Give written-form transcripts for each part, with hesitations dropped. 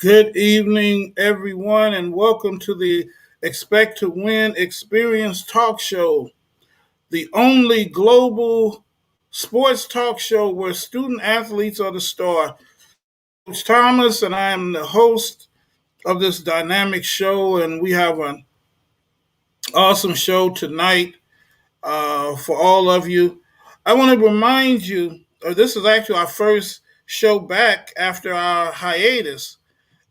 Good evening, everyone, and welcome to the Expect to Win Experience Talk Show, the only global sports talk show where student athletes are the star. Coach Thomas, and I am the host of this dynamic show, and we have an awesome show tonight for all of you. I want to remind you, this is actually our first show back after our hiatus,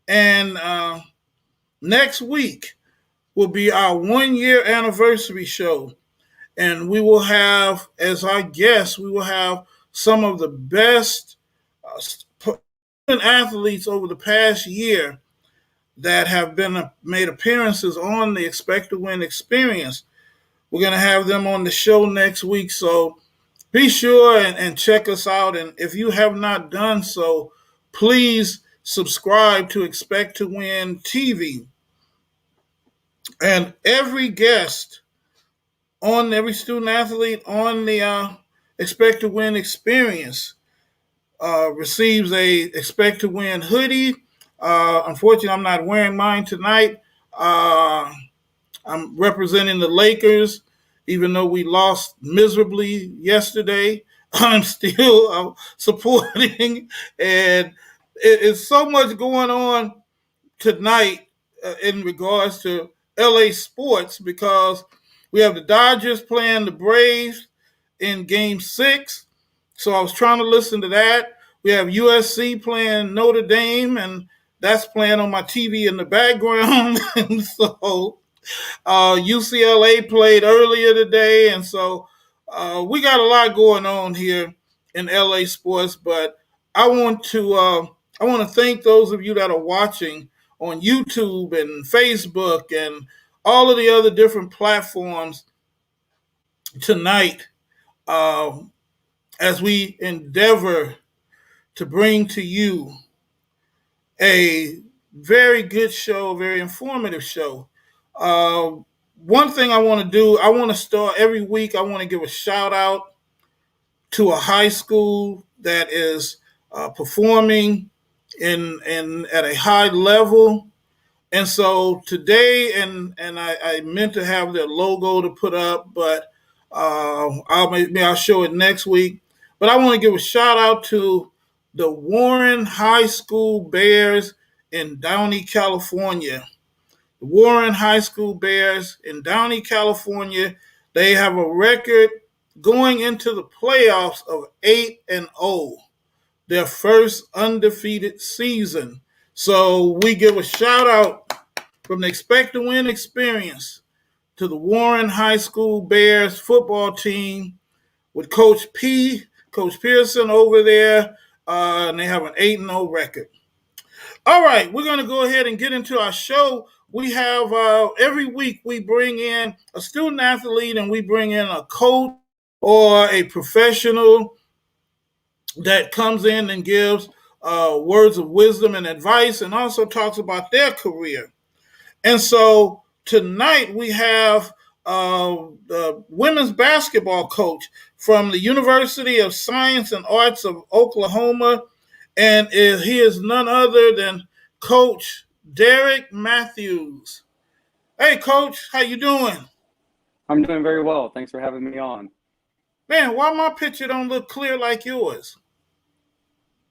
and next week will be our 1 year anniversary show. And we will have, as our guests, we will have some of the best athletes over the past year that have been made appearances on the Expect to Win experience. We're going to have them on the show next week. So be sure and check us out. And if you have not done so, please subscribe to Expect to Win TV. And every guest on every student athlete on the Expect to Win experience receives a Expect to Win hoodie. Unfortunately, I'm not wearing mine tonight. I'm representing the Lakers, even though we lost miserably yesterday. I'm still supporting, and it's so much going on tonight in regards to LA sports because we have the Dodgers playing the Braves in game 6. So I was trying to listen to that. We have USC playing Notre Dame, and that's playing on my TV in the background. And so UCLA played earlier today. And so we got a lot going on here in LA sports. But I want to thank those of you that are watching on YouTube and Facebook and all of the other different platforms tonight uh, as we endeavor to bring to you a very good show, very informative show. Uh, One thing I want to do, I want to start every week, I want to give a shout out to a high school that is performing in at a high level. And so today, and I meant to have their logo to put up, but I'll show it next week. But I want to give a shout out to the Warren High School Bears in Downey, California. The Warren High School Bears in Downey, California. They have a record going into the playoffs of 8-0, their first undefeated season. So we give a shout out from the Expect to Win experience to the Warren High School Bears football team with Coach Pearson over there, and they have an 8-0 record. All right, we're going to go ahead and get into our show. We have every week we bring in a student athlete and we bring in a coach or a professional that comes in and gives words of wisdom and advice and also talks about their career. And so tonight we have the women's basketball coach from the University of Science and Arts of Oklahoma, and he is none other than Coach Derek Matthews. Hey, Coach, how you doing? I'm doing very well. Thanks for having me on. Man, why my picture don't look clear like yours?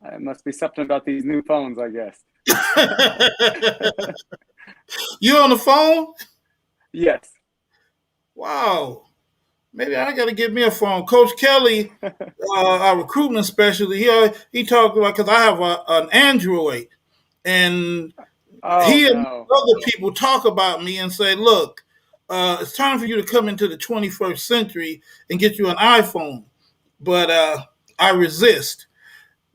It must be something about these new phones, I guess. You on the phone? Yes. Wow. Maybe I got to get me a phone. Coach Kelly, our recruitment specialist, he talked about because I have an Android, and he and other people talk about me and say, "Look, it's time for you to come into the 21st century and get you an iPhone." But I resist.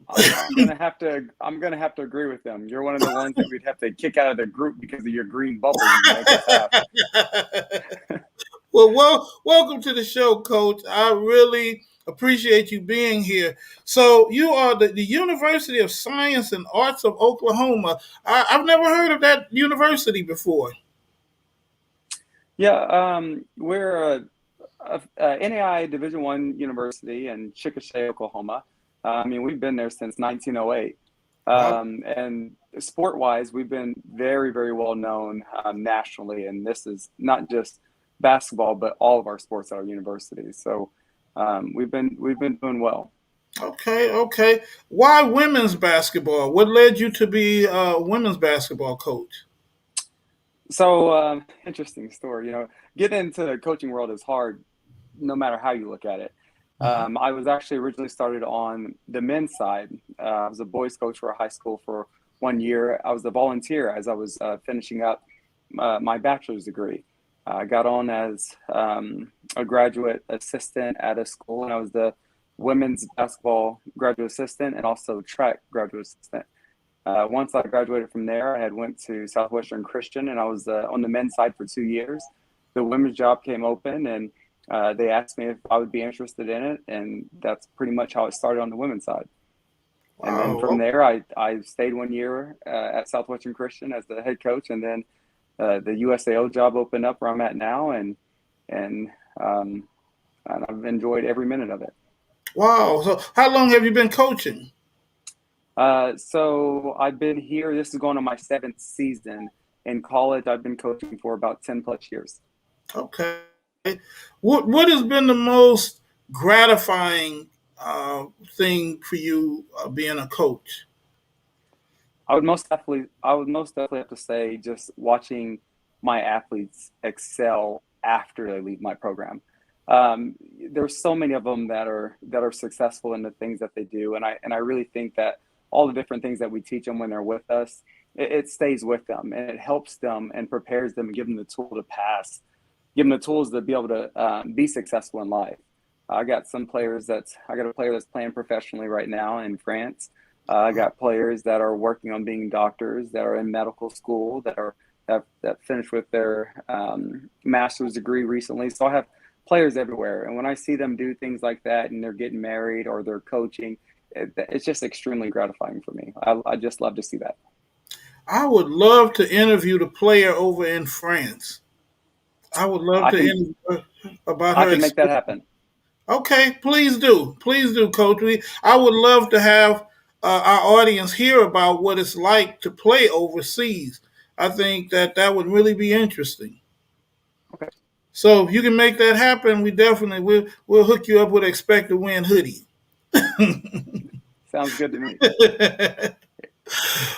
I'm gonna have to agree with them. You're one of the ones that we'd have to kick out of the group because of your green bubble you make us have. Well, welcome to the show, Coach. I really appreciate you being here. So you are the University of Science and Arts of Oklahoma. I've never heard of that university before. Yeah, we're a NAI Division I university in Chickasha, Oklahoma. We've been there since 1908. Wow. And sport wise, we've been very, very well known nationally, and this is not just basketball, but all of our sports at our universities. So we've been doing well. Okay, okay. Why women's basketball? What led you to be a women's basketball coach? So interesting story. Getting into the coaching world is hard, no matter how you look at it. Mhm. I was actually originally started on the men's side. I was a boys coach for a high school for 1 year. I was a volunteer as I was finishing up my bachelor's degree. I got on as a graduate assistant at a school, and I was the women's basketball graduate assistant and also track graduate assistant. Once I graduated from there, I had went to Southwestern Christian, and I was on the men's side for 2 years. The women's job came open, and they asked me if I would be interested in it, and that's pretty much how it started on the women's side. And then from Wow. there, I stayed 1 year at Southwestern Christian as the head coach, and then the USAO job opened up where I'm at now, and um, and I've enjoyed every minute of it. Wow. So, how long have you been coaching? So I've been here. This is going on my seventh season. In college, I've been coaching for about 10 plus years. Okay. What has been the most gratifying thing for you being a coach? I would most definitely have to say just watching my athletes excel after they leave my program. Um, there's so many of them that are successful in the things that they do, and I really think that all the different things that we teach them when they're with us, it stays with them and it helps them and prepares them and give them the tool to pass, give them the tools to be able to be successful in life. I got a player that's playing professionally right now in France. I got players that are working on being doctors, that are in medical school, that finished with their master's degree recently. So I have players everywhere, and when I see them do things like that, and they're getting married or they're coaching, it's just extremely gratifying for me. I just love to see that. I would love to interview the player over in France. I would love I to can interview her about I her can make that experience. happen. Okay, please do, Coach. I would love to have our audience hear about what it's like to play overseas. I think that that would really be interesting. Okay, So if you can make that happen, we definitely we'll hook you up with an expect to win hoodie. sounds good to me.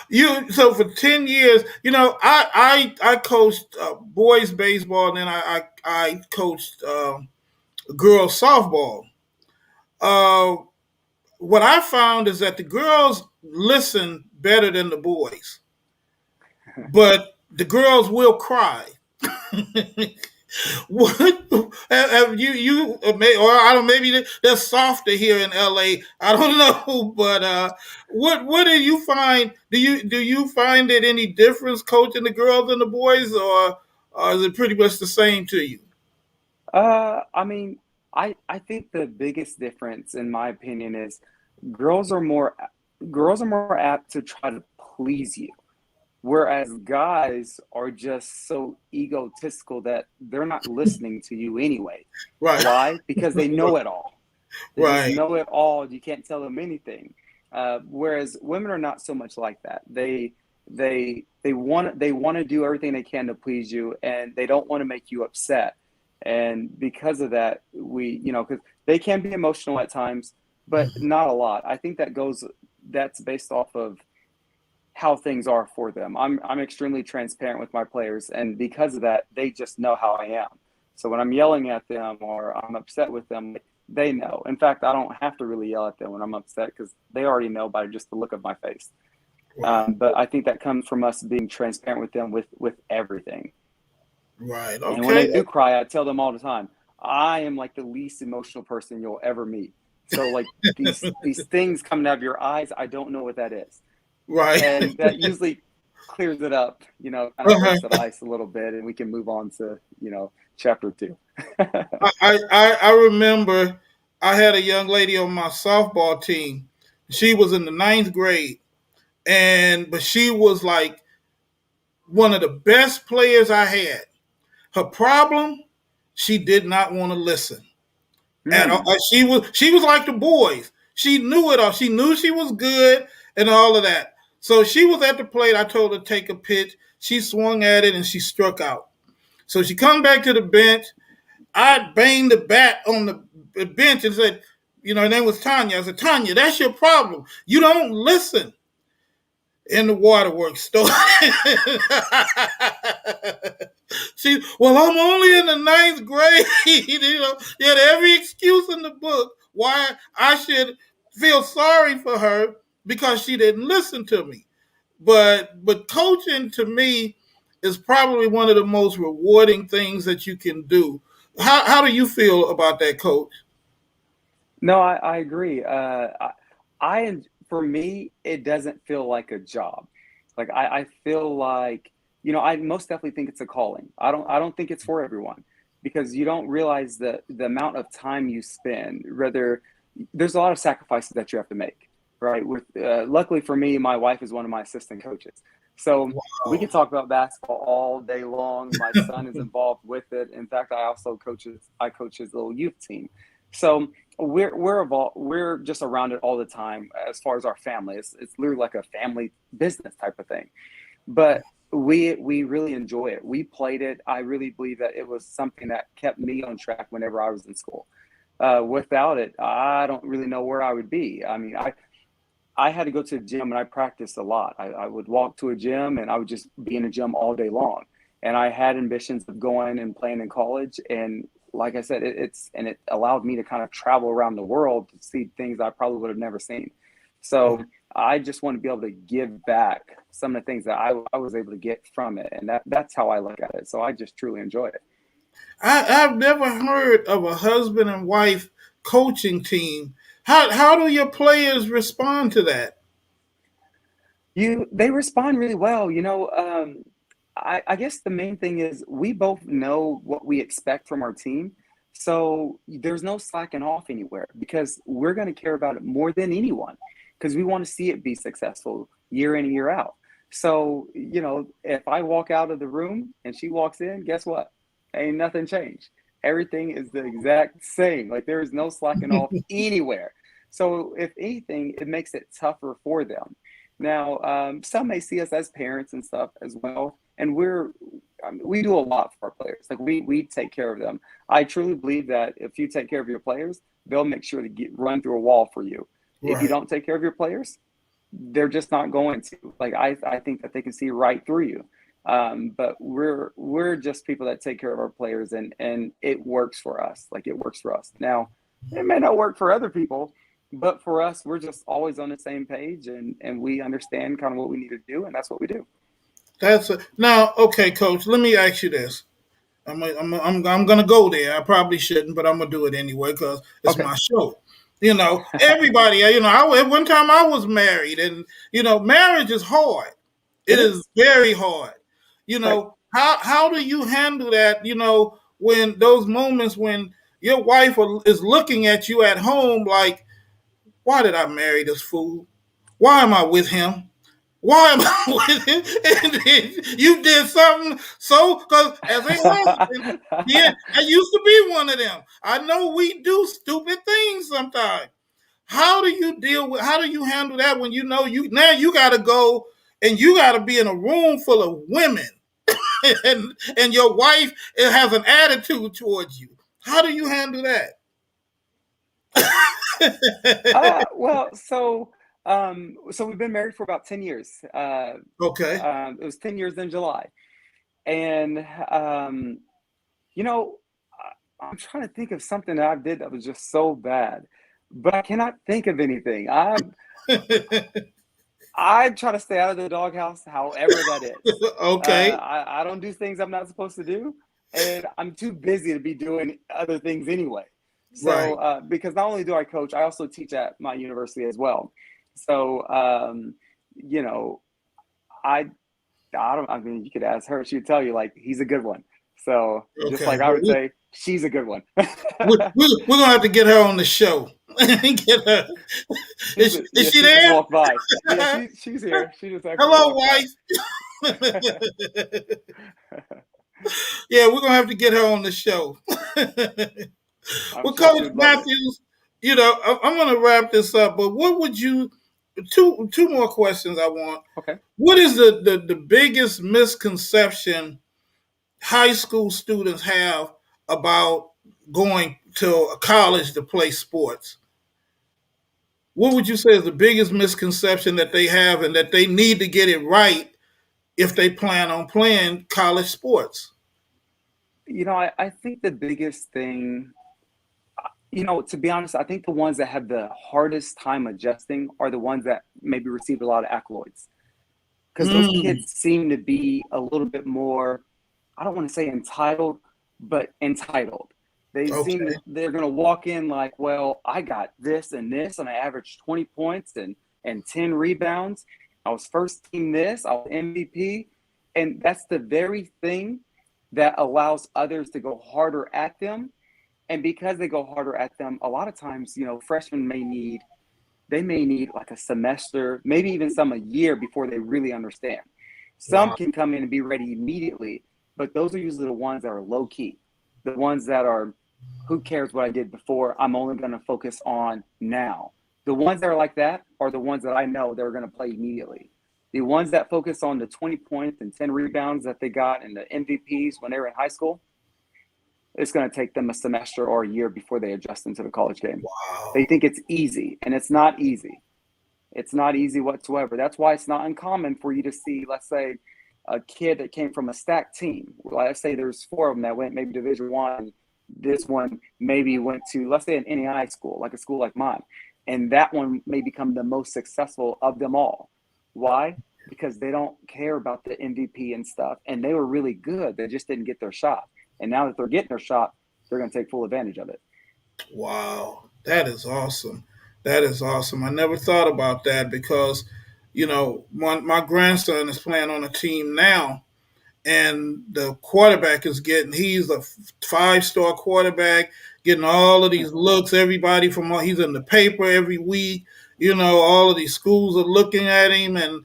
You so for 10 years, I coached boys baseball, and then I coached girls softball. Uh, what I found is that the girls listen better than the boys, but the girls will cry. What have or I don't, maybe they're softer here in LA. I don't know, but what do you find? Do you find it any difference coaching the girls and the boys, or is it pretty much the same to you? I mean, I think the biggest difference, in my opinion, is girls are more girls are more apt to try to please you, whereas guys are just so egotistical that they're not listening to you anyway. Right, Why? Because they know it all. They just right, know it all. You can't tell them anything. Whereas women are not so much like that. They want to do everything they can to please you, and they don't want to make you upset. And because of that, because they can be emotional at times, but not a lot. I think that's based off of how things are for them. I'm extremely transparent with my players, and because of that, they just know how I am. So when I'm yelling at them or I'm upset with them, they know. In fact, I don't have to really yell at them when I'm upset because they already know by just the look of my face. right, But I think that comes from us being transparent with them with everything. right. And when Okay, they do cry, I tell them all the time, I am like the least emotional person you'll ever meet. So like these things coming out of your eyes, I don't know what that is, right. and that usually clears it up, kind of breaks the ice a little bit, and we can move on to chapter two. I remember I had a young lady on my softball team. She was in the ninth grade, and but she was like one of the best players I had. Her problem, she did not want to listen at all. Hmm. She was like the boys. She knew it all. She knew she was good and all of that. So she was at the plate. I told her to take a pitch. She swung at it and she struck out. So she come back to the bench. I banged the bat on the bench and said, her name was Tanya. I said, Tanya, that's your problem. You don't listen. In the waterworks store. Well, I'm only in the ninth grade. She had every excuse in the book why I should feel sorry for her because she didn't listen to me. But coaching to me is probably one of the most rewarding things that you can do. How do you feel about that, coach? No, I agree. For me, it doesn't feel like a job. Like I feel like, I most definitely think it's a calling. I don't think it's for everyone because you don't realize the amount of time you spend. Rather, there's a lot of sacrifices that you have to make, right? With luckily for me, my wife is one of my assistant coaches, so we can Wow. talk about basketball all day long. My son is involved with it. In fact, I coach his little youth team. So we're just around it all the time as far as our family. It's literally like a family business type of thing. But we really enjoy it. We played it. I really believe that it was something that kept me on track whenever I was in school. Without it, I don't really know where I would be. I mean, I had to go to the gym and I practiced a lot. I would walk to a gym and I would just be in a gym all day long. And I had ambitions of going and playing in college. And like I said, it allowed me to kind of travel around the world to see things I probably would have never seen. So I just want to be able to give back some of the things that I was able to get from it. And that's how I look at it. So I just truly enjoy it. I've never heard of a husband and wife coaching team. How do your players respond to that? They respond really well. I guess the main thing is we both know what we expect from our team. So there's no slacking off anywhere because we're going to care about it more than anyone because we want to see it be successful year in and year out. So, if I walk out of the room and she walks in, guess what? Ain't nothing changed. Everything is the exact same. Like there is no slacking off anywhere. So, if anything, it makes it tougher for them. Now, some may see us as parents and stuff as well, and we do a lot for our players. Like we take care of them. I truly believe that if you take care of your players, they'll make sure to run through a wall for you. If you Right. don't take care of your players, they're just not going to. Like I think that they can see right through you. But we're just people that take care of our players, and it works for us. Like it works for us. Now, it may not work for other people, but for us, we're just always on the same page, and we understand kind of what we need to do, and that's what we do. Now. Okay, coach. Let me ask you this. I'm gonna go there. I probably shouldn't, but I'm gonna do it anyway because it's Okay. my show. Everybody. At one time I was married, and marriage is hard. It It is is. very hard. Right. How do you handle that? When those moments when your wife is looking at you at home like, why did I marry this fool? Why am I with him? Why am I with him? And then you did something so, because as a husband, yeah, I used to be one of them. I know we do stupid things sometimes. How do you handle that when you got to go and you got to be in a room full of women and your wife has an attitude towards you? How do you handle that? Well, so we've been married for about 10 years. Okay. It was 10 years in July. And, you know, I'm trying to think of something that I did that was just so bad, but I cannot think of anything. I try to stay out of the doghouse, however that is. Okay. I don't do things I'm not supposed to do, and I'm too busy to be doing other things anyway. So, Right. because not only do I coach, I also teach at my university as well. So, you know, I I don't. I mean, you could ask her; she'd tell you like he's a good one. So, just Okay. like I would say, she's a good one. We're gonna have to get her on the show. Get her. Is Yeah, she she just there? walked by. Yeah, she's here. She just actually Hello, walked by. wife. Yeah, we're gonna have to get her on the show. I'm Well, sure she Coach would love it. Matthews, I'm gonna wrap this up. But what would you? two more questions I want. Okay. What is the biggest misconception high school students have about going to a college to play sports? What would you say is the biggest misconception that they have and that they need to get it right if they plan on playing college sports? I think the biggest thing, to be honest, I think the ones that have the hardest time adjusting are the ones that maybe received a lot of accolades. Because those Mm, kids seem to be a little bit more, I don't want to say entitled, but entitled. They seem okay. that they're going to walk in like, well, I got this, and I averaged 20 points and 10 rebounds. I was first team this, I was MVP. And that's the very thing that allows others to go harder at them. And because they go harder at them, a lot of times, freshmen they may need like a semester, maybe even some a year before they really understand. Some Wow. can come in and be ready immediately, but those are usually the ones that are low key, the ones that are, who cares what I did before? I'm only going to focus on now. The ones that are like that are the ones that I know they're going to play immediately. The ones that focus on the 20 points and 10 rebounds that they got and the MVPs when they were in high school, it's going to take them a semester or a year before they adjust into the college game. They Wow. think it's easy, and it's not easy. It's not easy whatsoever. That's why it's not uncommon for you to see, let's say, a kid that came from a stacked team. Let's say there's four of them that went maybe Division One. This one maybe went to, let's say, an NAI school, like a school like mine, and that one may become the most successful of them all. Why? Because they don't care about the MVP and stuff, and they were really good. They just didn't get their shot, and now that they're getting their shot, they're going to take full advantage of it. Wow. That is awesome. That is awesome. I never thought about that because, my grandson is playing on a team now, and the quarterback is he's a 5-star quarterback, getting all of these looks. Everybody he's in the paper every week. All of these schools are looking at him, and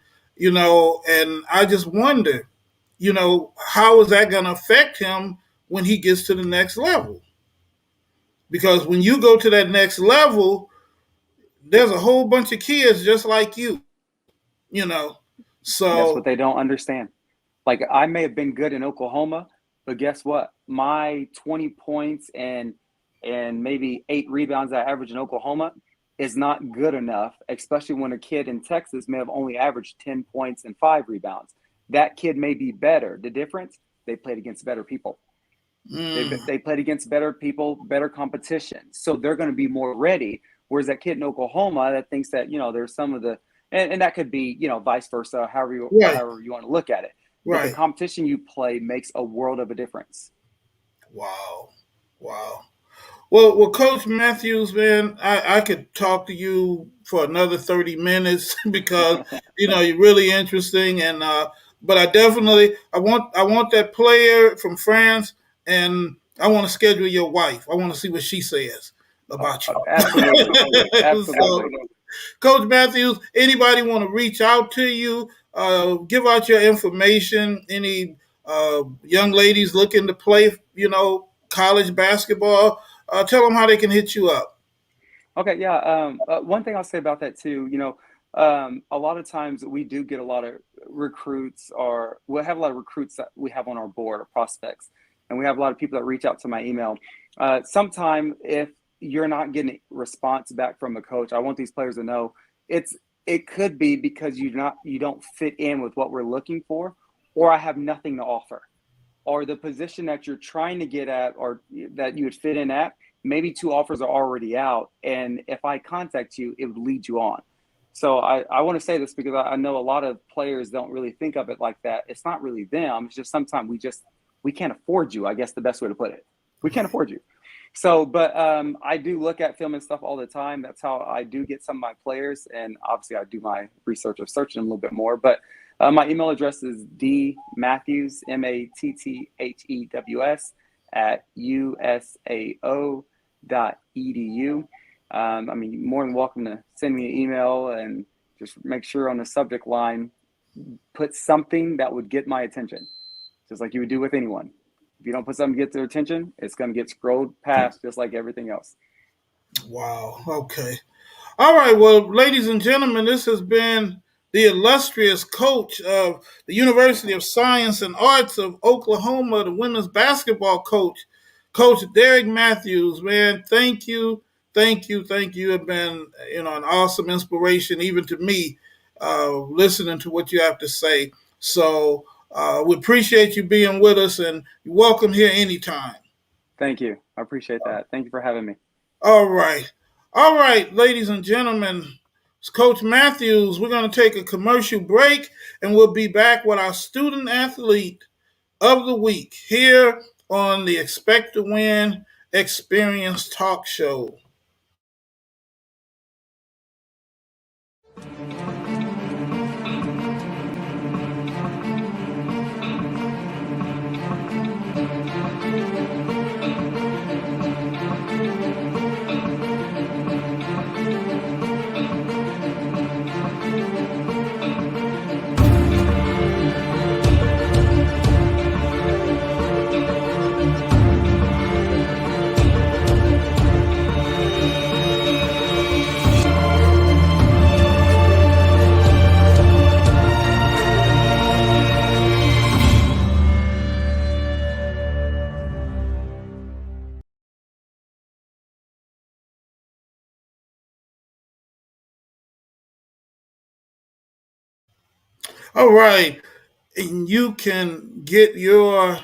I just wonder, how is that going to affect him when he gets to the next level? Because when you go to that next level, there's a whole bunch of kids just like you know. That's what So, they don't understand. Like I may have been good in Oklahoma, but guess what? My 20 points and maybe 8 rebounds I average in Oklahoma is not good enough, especially when a kid in Texas may have only averaged 10 points and 5 rebounds. That kid may be better. The difference, they played against better people. They played against better people, better competition. So they're going to be more ready. Whereas that kid in Oklahoma that thinks that, there's some of the, and that could be, vice versa, right, however you want to look at it. But the right. competition you play makes a world of a difference. Wow, wow. Well, Coach Matthews, man, I could talk to you for another 30 minutes because you're really interesting, and but I want that player from France, and I want to schedule your wife. I want to see what she says about you. Absolutely. So, Absolutely. Coach Matthews, anybody want to reach out to you? Give out your information. Any young ladies looking to play, college basketball? Tell them how they can hit you up. Okay, yeah. One thing I'll say about that too, a lot of times we do get a lot of recruits, or we'll have a lot of recruits that we have on our board or prospects, and we have a lot of people that reach out to my email. Sometime if you're not getting a response back from a coach, I want these players to know it could be because you don't fit in with what we're looking for, or I have nothing to offer, or the position that you're trying to get at or that you would fit in at, maybe two offers are already out. And if I contact you, it would lead you on. So I want to say this because I know a lot of players don't really think of it like that. It's not really them. It's just sometimes we can't afford you, I guess the best way to put it. We can't afford you. So, but I do look at film and stuff all the time. That's how I do get some of my players. And obviously, I do my research of searching them a little bit more. But my email address is dmatthews, Mathews, at usao.edu. I mean, more than welcome to send me an email and just make sure on the subject line, put something that would get my attention, just like you would do with anyone. If you don't put something to get their attention, it's going to get scrolled past just like everything else. Wow. Okay. All right, well, ladies and gentlemen, this has been the illustrious coach of the University of Science and Arts of Oklahoma, the women's basketball coach, Coach Derek Matthews. Man, thank you, thank you, thank you. You have been, an awesome inspiration even to me, listening to what you have to say. So we appreciate you being with us, and you're welcome here anytime. Thank you. I appreciate that. Thank you for having me. All right. All right, ladies and gentlemen. It's Coach Matthews. We're going to take a commercial break and we'll be back with our student athlete of the week here on the Expect to Win Experience Talk Show. All right. And you can get your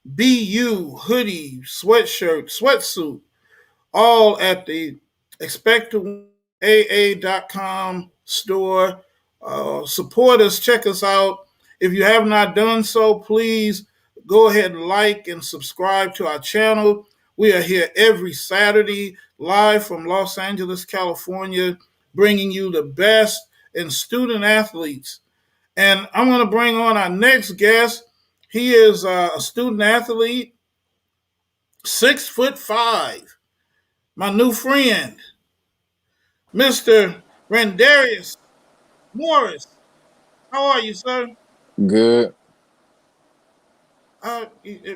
BU hoodie, sweatshirt, sweatsuit all at the expecttowinnaa.com store. Support us, check us out. If you have not done so, please go ahead and like and subscribe to our channel. We are here every Saturday live from Los Angeles, California, bringing you the best in student athletes. And I'm going to bring on our next guest. He is a student athlete, 6'5", my new friend, Mr. Rendarius Morris. How are you, sir? Good. Can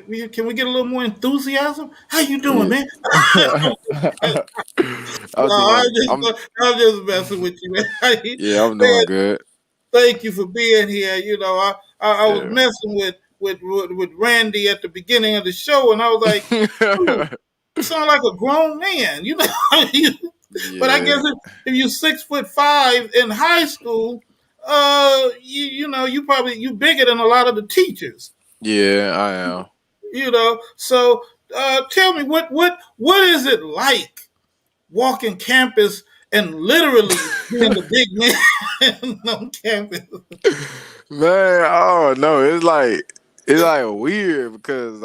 we get a little more enthusiasm? How you doing, Yeah. man? I was No, doing. I'm. I'm just messing with you, man. Yeah, I'm Man, doing good. thank you for being here. I was Yeah. messing with Randy at the beginning of the show, and I was like, "Dude, you sound like a grown man," But I guess Yeah. if you're 6'5" in high school, you probably you bigger than a lot of the teachers. Yeah, I am. So tell me what is it like walking campus and literally being the big man on campus? Man, oh no, it's like weird because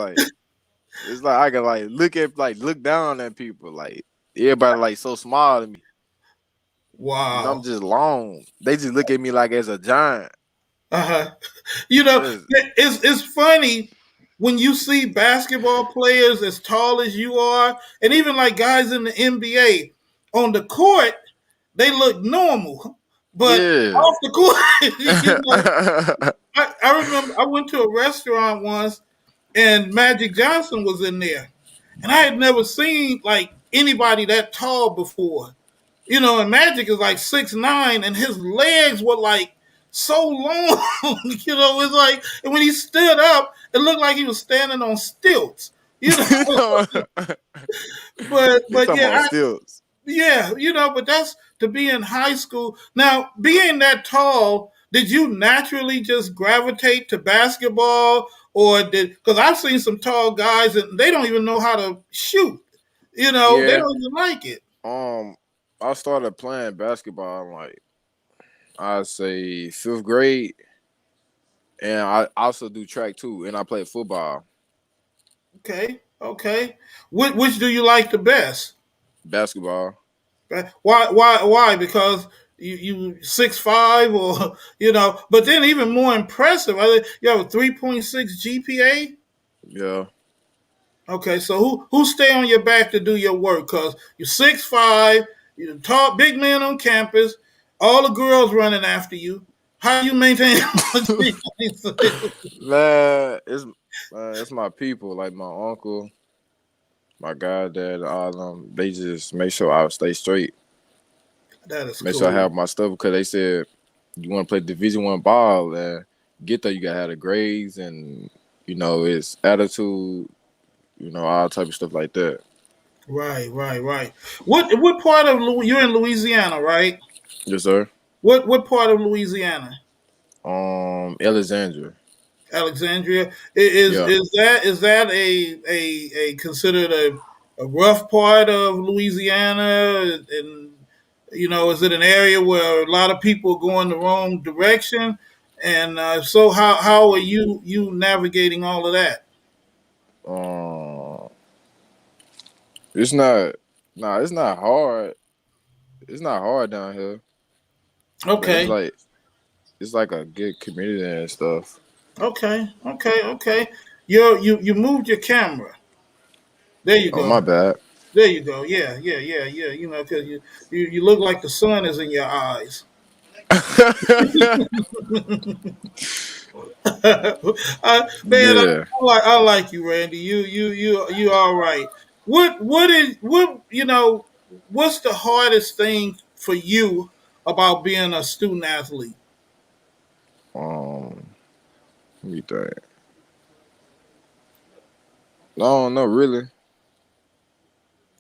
it's like I can look down at people like everybody like so small to me. I'm Wow. just long. They just look at me like as a giant. Uh-huh. You know, That's, it's funny when you see basketball players as tall as you are, and even like guys in the NBA on the court, they look normal, but yeah. off the court, I remember I went to a restaurant once, and Magic Johnson was in there, and I had never seen like anybody that tall before. And Magic is like 6'9", and his legs were like so long. It's like, and when he stood up, it looked like he was standing on stilts. You know, He talking but talking yeah, about stilts. but that's to be in high school. Now, being that tall, did you naturally just gravitate to basketball, or because I've seen some tall guys and they don't even know how to shoot. They Yeah. don't even like it. Um, I started playing basketball in I'd say fifth grade, and I also do track too, and I play football, Okay, okay. Which do you like the best? basketball. Right? Why? Because you 6'5", or But then even more impressive, you have a 3.6 GPA. Yeah. Okay, so who stay on your back to do your work? Cause you're 6'5", you're the tall big man on campus, all the girls running after you. How you maintain? Man, it's my people, like my uncle, my goddad, all them. They just make sure I stay straight. That is Make sure I cool. have my stuff because they said you want to play Division 1 ball and get there. You gotta have the grades and it's attitude. All type of stuff like that. Right, right, right. What part of you're in Louisiana, right? Yes, sir. What part of Louisiana? Alexandria. Alexandria. Is Yeah. is that a considered a rough part of Louisiana? And is it an area where a lot of people are going the wrong direction? And so how are you navigating all of that? Um, it's not. Nah, it's not hard. It's not hard down here, but it's Okay, like it's like a good community and stuff. okay. You moved your camera. There you Oh, my go. bad. There you go. Yeah. Because you look like the sun is in your eyes. Man, Yeah. I like you, Randy. You all right. What's the hardest thing for you about being a student athlete? Let me think. No, no, really.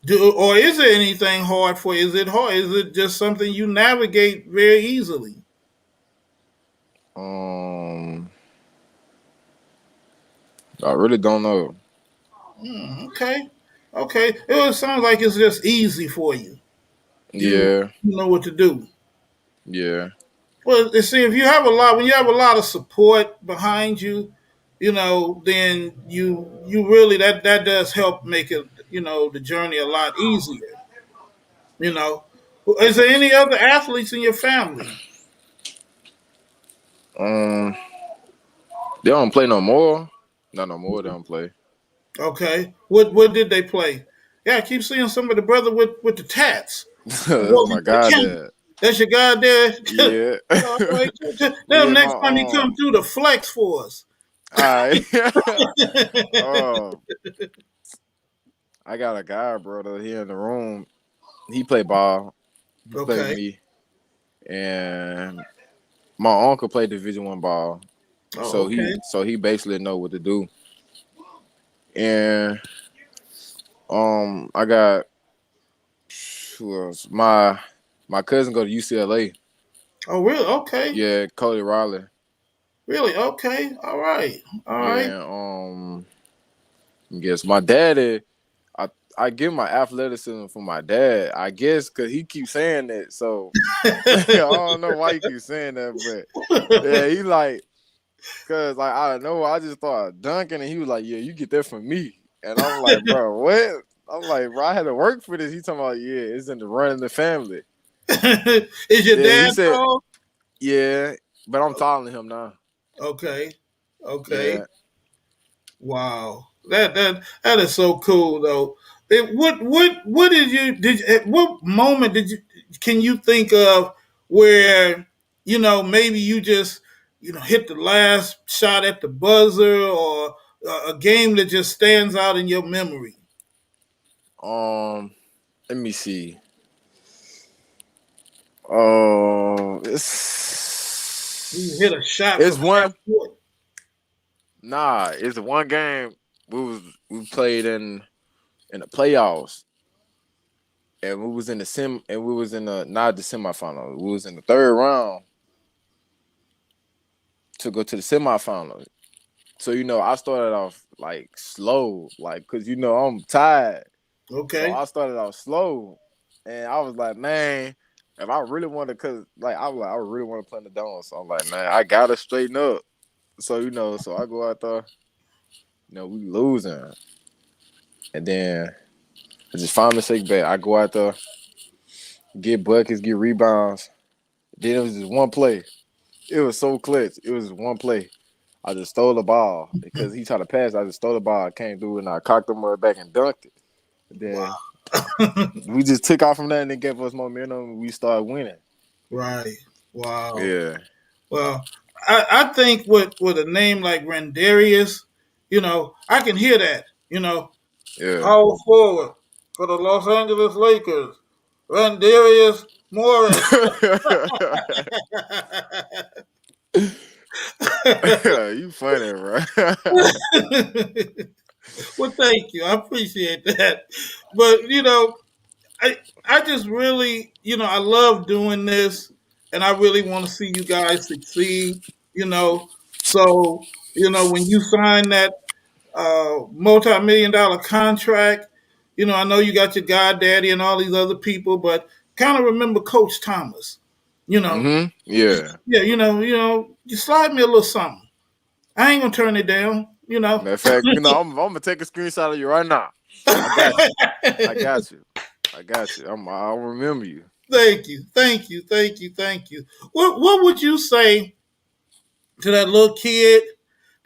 Or is there anything hard for you? Is it hard? Is it just something you navigate very easily? Um, I really don't know. Okay, okay. It sounds like it's just easy for you. You Yeah, you know what to do. yeah. Well, you see, if you have a lot, when you have a lot of support behind you, then you really that does help make it, the journey a lot easier. You know, is there any other athletes in your family? Um, they don't play no more. Not no more. They don't play. Okay, what did they play? Yeah, I keep seeing some of the brother with the tats. That's my god, dad. That's your guy there. Yeah. All right, tell him Yeah, next time he my come through the flex for us. All right. Oh, I got a guy, brother, here in the room. He play ball. He play with Okay. me, and my uncle played Division 1 ball. Oh, So he okay. so he basically know what to do. And I got who else? My cousin go to UCLA. Oh, really? Okay. Yeah, Cody Riley. Really? Okay. All right. All right. Yeah, I guess my daddy. I give my athleticism for my dad. I guess because he keeps saying that. So I don't know why he keeps saying that, but yeah, he like because like I don't know. I just thought dunking, and he was like, "Yeah, you get that from me," and I'm like, "Bro, what?" I'm like, "Bro, I had to work for this." He talking about, "Yeah, it's in the run in the family." Is your Yeah, he dad said, tall? "Yeah," but I'm taller than him now. Okay. Okay. Yeah. Wow. That is so cool though. What at what moment did you can you think of where maybe you just hit the last shot at the buzzer, or a game that just stands out in your memory? Let me see. You hit a shot It's from half one. court. Nah, it's one game we played in the playoffs, and we was in the and we was in the not the semifinal. We was in the third round to go to the semifinal. So I started off like slow, like because I'm tired. So Okay. I started off slow, and I was like, man, if I really want to, cause like I was like, I really want to play in the dome. So I'm like, man, I gotta straighten up. So so I go out there, we losing, and then I just find mistake back. I go out there, get buckets, get rebounds. Then it was just one play. It was so clutch. It was just one play. I just stole the ball because he tried to pass. I just stole the ball. I came through and I cocked him right back and dunked it. Wow. Then we just took off from that and it gave us momentum. And we started winning. Right. Wow. Yeah, Well, I think with a name like Rendarius, I can hear that. yeah. Power forward for the Los Angeles Lakers, Rendarius More. You funny, bro. Well, thank you. I appreciate that. But I just really, I love doing this, and I really want to see you guys succeed. So when you sign that multi-million dollar contract, I know you got your goddaddy and all these other people, but kind of remember Coach Thomas. You know, Yeah. yeah, you slide me a little something. I ain't gonna turn it down. Matter of fact, I'm gonna take a screenshot of you right now. I got you. I got you. I got you. I'll remember you. Thank you, thank you, thank you, thank you. What would you say to that little kid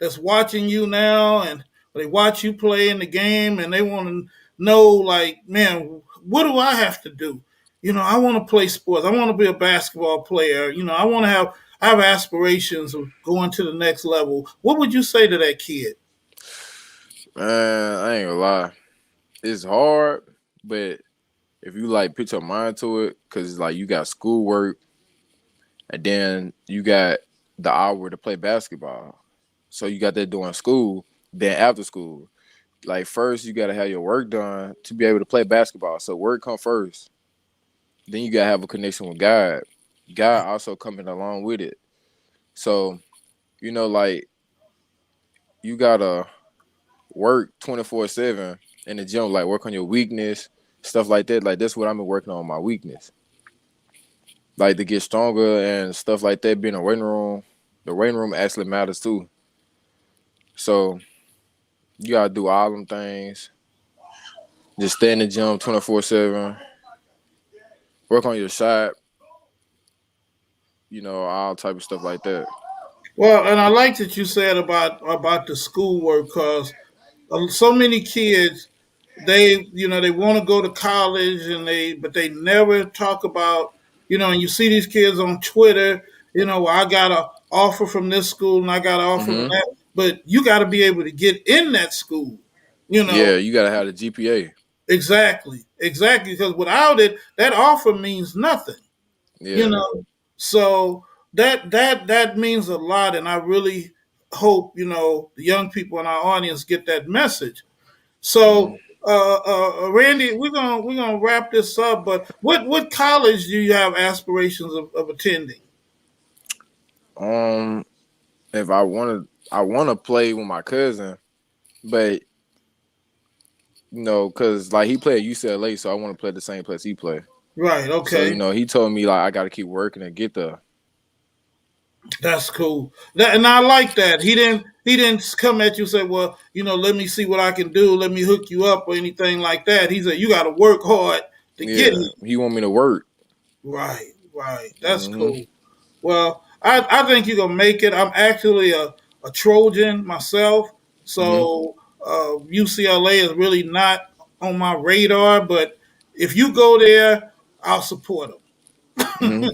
that's watching you now, and they watch you play in the game, and they want to know, like, man, what do I have to do? I want to play sports. I want to be a basketball player. I have aspirations of going to the next level. What would you say to that kid? Man, I ain't gonna lie. It's hard, but if you like put your mind to it, cause like you got schoolwork and then you got the hour to play basketball. So you got that during school, then after school. Like first you gotta have your work done to be able to play basketball. So work come first. Then you gotta have a connection with God. God also coming along with it. So, like you gotta work 24/7 in the gym, like work on your weakness, stuff like that. Like that's what I've been working on, my weakness. Like to get stronger and stuff like that, being in the waiting room actually matters too. So you gotta do all them things. Just stay in the gym 24/7. Work on your shot, all type of stuff like that. Well, and I like that you said about the schoolwork, because so many kids, they want to go to college, but they never talk about, and you see these kids on Twitter, well, I got an offer from this school and I got an offer from hmm that, but you got to be able to get in that school, you Yeah, know. you gotta have the GPA. Exactly, because without it, that offer means nothing, you Yeah. know. So that means a lot, and I really hope the young people in our audience get that message. hmm So, Randy, we're gonna wrap this up. But what college do you have aspirations of attending? Um, if I wanna play with my cousin, but cause like he played at UCLA, so I want to play the same place he played. Right. So Okay. he told me like I got to keep working and get there. That's cool. And I like that. He didn't come at you and say, well, let me see what I can do. Let me hook you up or anything like that. He said, you got to work hard to get Yeah, here. he want me to work. Right. Right. That's hmm cool. Well, I think you're gonna make it. I'm actually a Trojan myself, hmm so UCLA is really not on my radar. But if you go there, I'll support them. hmm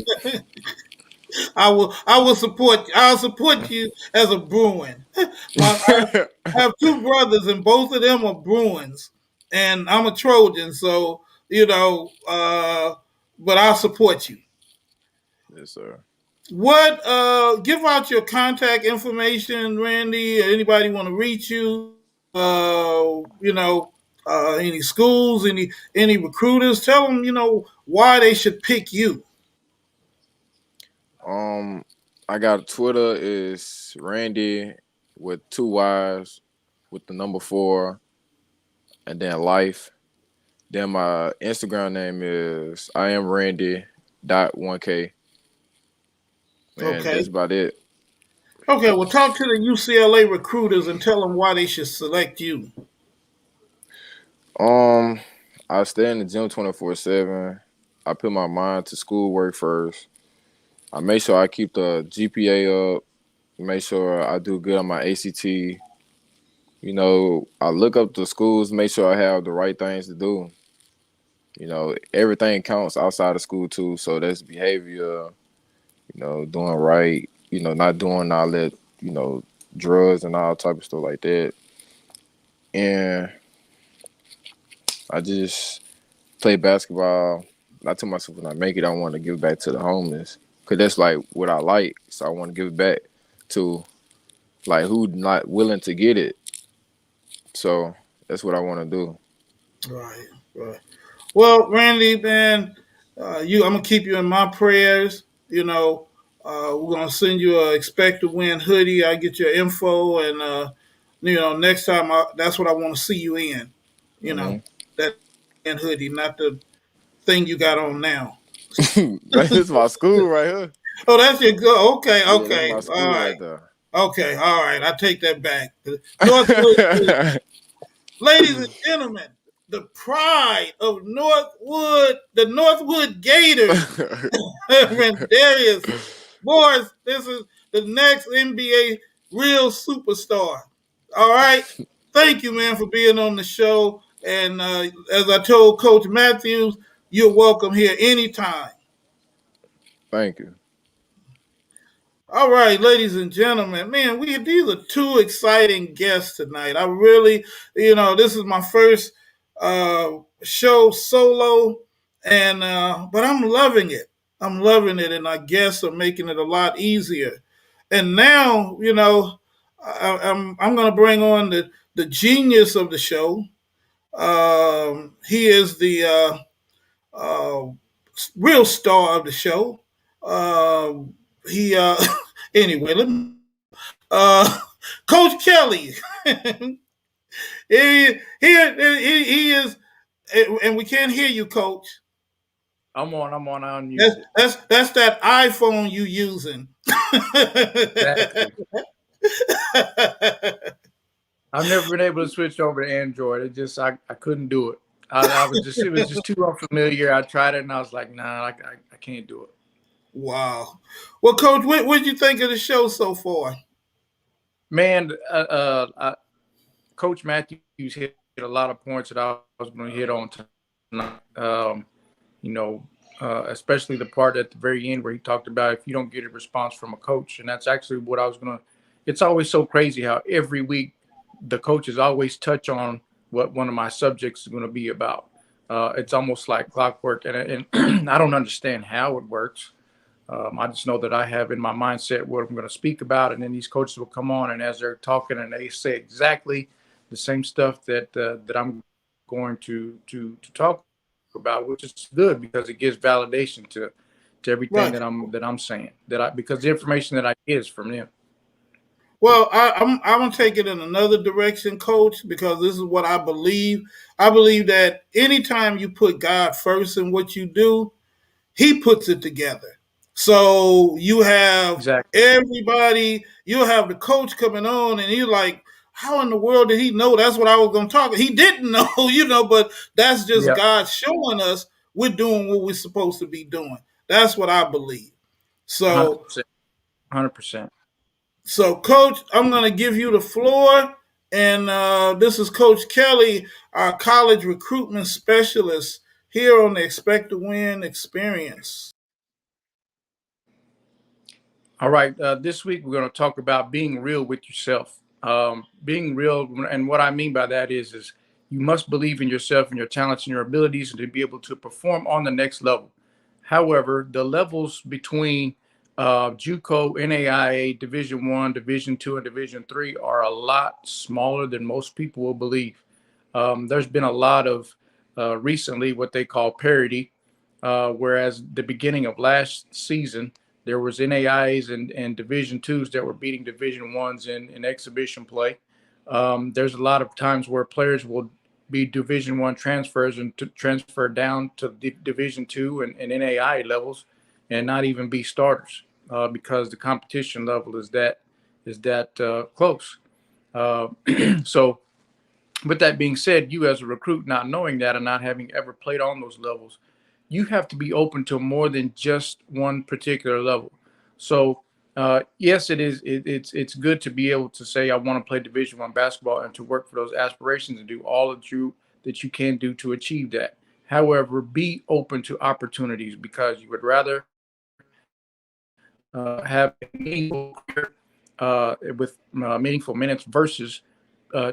I will support. I'll support you as a Bruin. I have two brothers, and both of them are Bruins, and I'm a Trojan. So but I'll support you. Yes, sir. What give out your contact information, Randy? Anybody want to reach you? Any schools, any recruiters? Tell them why they should pick you. Um, I got Twitter is Randy with two Y's with the number 4 and then life. Then my Instagram name is I am Randy .1K, and Okay. that's about it. Okay. Well, talk to the UCLA recruiters and tell them why they should select you. Um, I stay in the gym 24/7. I put my mind to schoolwork first. I make sure I keep the GPA up. Make sure I do good on my ACT. I look up the schools, make sure I have the right things to do. Everything counts outside of school too. So that's behavior, doing right, not doing all that, you know, drugs and all type of stuff like that. And I just play basketball, I told myself when I make it, I want to give it back to the homeless, cause that's like what I like. So I want to give it back to like who not willing to get it. So that's what I want to do. Right, right. Well, Randy, man, I'm gonna keep you in my prayers. We're gonna send you a expect to win hoodie. I get your info, and next time that's what I want to see you in. You know, Hmm. that win hoodie, not the thing you got on now. This is my school right here. Oh, that's your good. Okay, Yeah, this is okay, my all school right, right there. okay, all right. I take that back. Northwood, ladies and gentlemen, the pride of Northwood, the Northwood Gators. Darius Morris, this is the next NBA real superstar. All right. Thank you, man, for being on the show. And as I told Coach Matthews, you're welcome here anytime. Thank you. All right, ladies and gentlemen, man, these are two exciting guests tonight. I really, this is my first show solo, and but I'm loving it. I'm loving it, and our guests are making it a lot easier. And now, I'm going to bring on the genius of the show. He is the uh, real star of the show. He anyway. Let me Coach Kelly. He is, and we can't hear you, Coach. I'm on. I That's unmuted. that's that's that iPhone you using. Exactly. I've never been able to switch over to Android. I couldn't do it. I was just it was just too unfamiliar. I tried it and I was like, nah, I can't do it. Wow. Well, Coach, what did you think of the show so far? Man, Coach Matthews hit a lot of points that I was going to hit on tonight. You know, especially the part at the very end where he talked about if you don't get a response from a coach, and that's actually what I was going to. It's always so crazy how every week the coaches always touch on what one of my subjects is going to be about. It's almost like clockwork, and I don't understand how it works. I just know that I have in my mindset what I'm going to speak about, and then these coaches will come on, and as they're talking, and they say exactly the same stuff that I'm going to talk about, which is good because it gives validation to everything Right. that I'm saying. Because the information that I get is from them. Well, I'm gonna take it in another direction, Coach, because this is what I believe. I believe that anytime you put God first in what you do, He puts it together. So you have Exactly. everybody, you'll have the coach coming on, and you're like, how in the world did he know that's what I was going to talk about? He didn't know, but that's just Yep. God showing us we're doing what we're supposed to be doing. That's what I believe. So, 100%. 100%. so Coach, I'm going to give you the floor. And this is Coach Kelly, our college recruitment specialist here on the Expect to Win experience. All right. This week we're going to talk about being real with yourself. Being real, and what I mean by that is you must believe in yourself and your talents and your abilities, and to be able to perform on the next level. However, the levels between JUCO, NAIA, Division One, Division Two, and Division Three are a lot smaller than most people will believe. There's been a lot of recently what they call parity, whereas the beginning of last season there was NAIs and Division Twos that were beating Division Ones in exhibition play. There's a lot of times where players will be Division One transfers and to transfer down to Division Two and NAI levels, and not even be starters because the competition level is that close. Uh, so with that being said, you as a recruit, not knowing that and not having ever played on those levels, you have to be open to more than just one particular level. So, yes, it is. It's good to be able to say I want to play Division One basketball and to work for those aspirations and do all that you can do to achieve that. However, be open to opportunities because you would rather have a meaningful career with meaningful minutes versus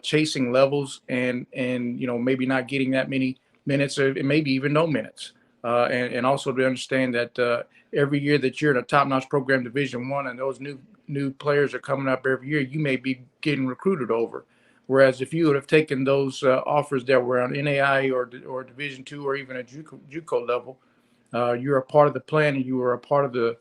chasing levels and maybe not getting that many minutes or maybe even no minutes. and also to understand that every year that you're in a top-notch program, Division I, and those new players are coming up every year, you may be getting recruited over. Whereas if you would have taken those offers that were on NAI or Division II or even a JUCO level, you're a part of the plan and you were a part of the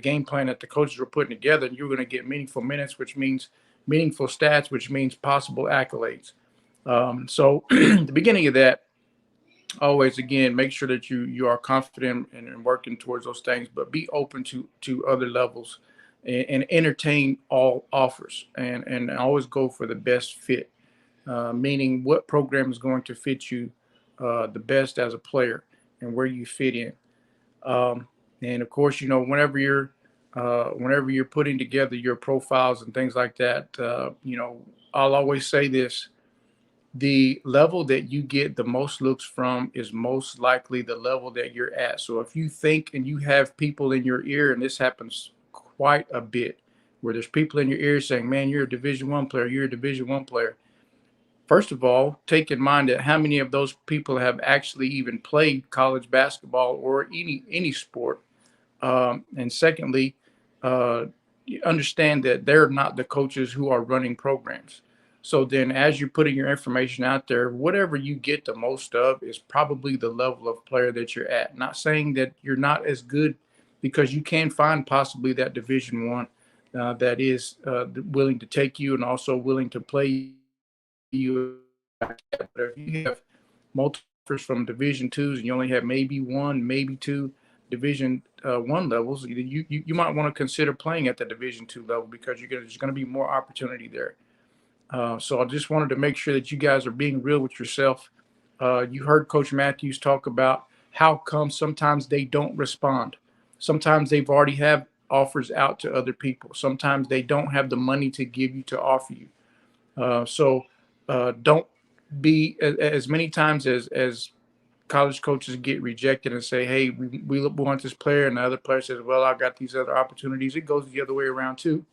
game plan that the coaches were putting together, and you're going to get meaningful minutes, which means meaningful stats, which means possible accolades. So the beginning of that, always again, make sure that you are confident and working towards those things, but be open to other levels, and entertain all offers, and always go for the best fit, meaning what program is going to fit you the best as a player and where you fit in. And of course, whenever you're putting together your profiles and things like that, I'll always say this: the level that you get the most looks from is most likely the level that you're at. So if you think and you have people in your ear, and this happens quite a bit, where there's people in your ear saying, "Man, you're a Division I player. You're a Division I player." First of all, take in mind that how many of those people have actually even played college basketball or any sport. And secondly, uh, understand that they're not the coaches who are running programs. So then, as you're putting your information out there, whatever you get the most of is probably the level of player that you're at. Not saying that you're not as good, because you can find possibly that Division I that is willing to take you and also willing to play you. But if you have multiple offers from Division IIs and you only have maybe one, maybe two Division I levels, you might want to consider playing at the Division II level, because there's going to be more opportunity there. So I just wanted to make sure that you guys are being real with yourself. You heard Coach Matthews talk about how come sometimes they don't respond. Sometimes they've already have offers out to other people. Sometimes they don't have the money to give you to offer you. So don't be as many times as college coaches get rejected and say, "Hey, we want this player," and the other player says, "Well, I got these other opportunities." It goes the other way around too,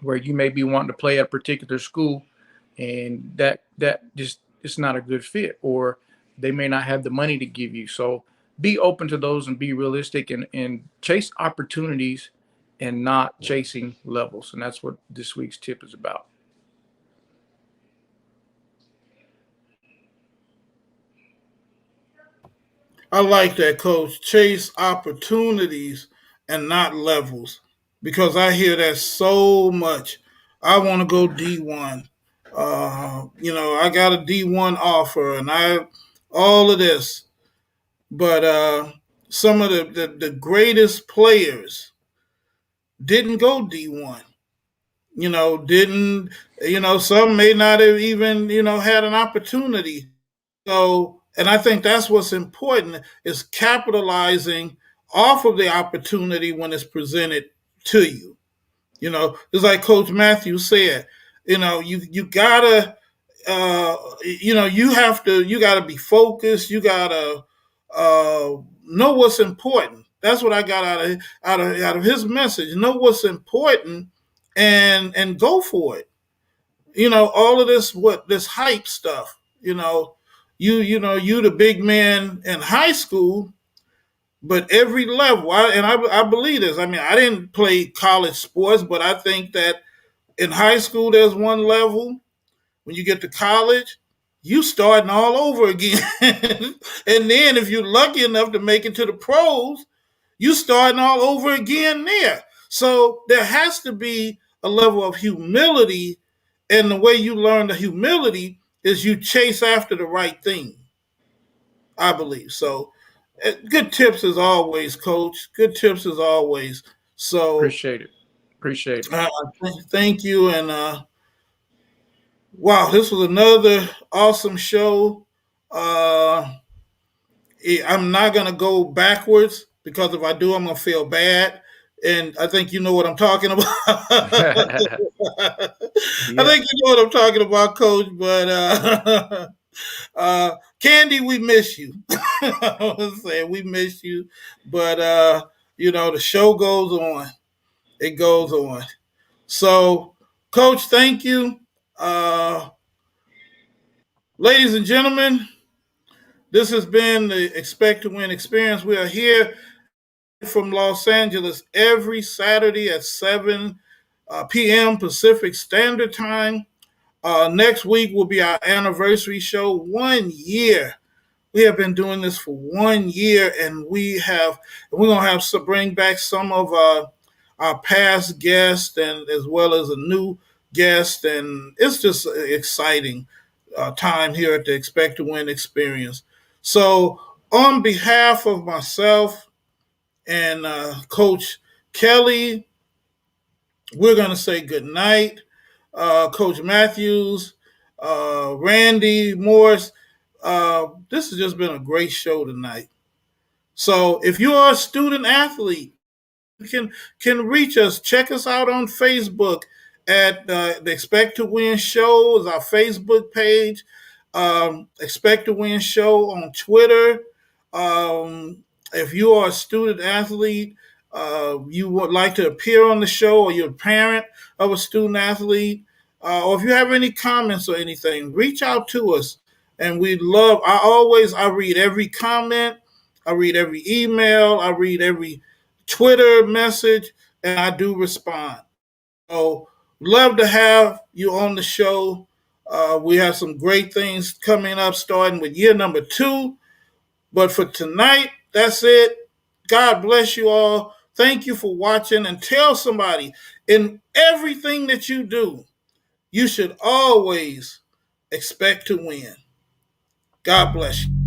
where you may be wanting to play at a particular school, and that just it's not a good fit, or they may not have the money to give you. So be open to those and be realistic, and chase opportunities and not chasing levels. And that's what this week's tip is about. I like that, Coach. Chase opportunities and not levels, because I hear that so much. I want to go D1. I got a D1 offer, and I all of this, but some of the greatest players didn't go D1. Didn't some may not have even had an opportunity. So, and I think that's what's important, is capitalizing off of the opportunity when it's presented to you. It's like Coach Matthews said. You gotta, you gotta be focused. You gotta know what's important. That's what I got out of his message. Know what's important, and go for it. All of this hype stuff. You the big man in high school, but every level. I believe this. I mean, I didn't play college sports, but I think that in high school there's one level. When you get to college, you starting all over again. And then if you're lucky enough to make it to the pros, you starting all over again there. So there has to be a level of humility, and the way you learn the humility is you chase after the right thing. I believe so. Good tips as always, Coach. Good tips as always. So Appreciate it. Appreciate it. uh, thank you, and wow, this was another awesome show. Uh, I'm not gonna go backwards, because if I do, I'm gonna feel bad. And I think you know what I'm talking about. I Yeah. think you know what I'm talking about, Coach. But Candy, we miss you. I was saying we miss you, but the show goes on. It goes on. So, Coach, thank you. Ladies and gentlemen, This has been the Expect to Win experience. We are here from Los Angeles every Saturday at 7 p.m. Pacific Standard Time. Next week will be our anniversary show. 1 year. We have been doing this for 1 year, and we're gonna have to bring back some of our past guests, and as well as a new guest, and it's just an exciting time here at the Expect to Win experience. So, on behalf of myself and Coach Kelly, we're gonna say good night. Coach Matthews, Randy Morris. This has just been a great show tonight. So if you are a student athlete, can reach us. Check us out on Facebook at the Expect to Win Show is our Facebook page. Expect to Win Show on Twitter. If you are a student athlete, you would like to appear on the show, or you're a parent of a student athlete, or if you have any comments or anything, reach out to us. And we love. I read every comment. I read every email. I read every Twitter message, and I do respond. So, love to have you on the show. We have some great things coming up, starting with year number 2. But for tonight, that's it. God bless you all. Thank you for watching, and tell somebody, in everything that you do, you should always expect to win. God bless you.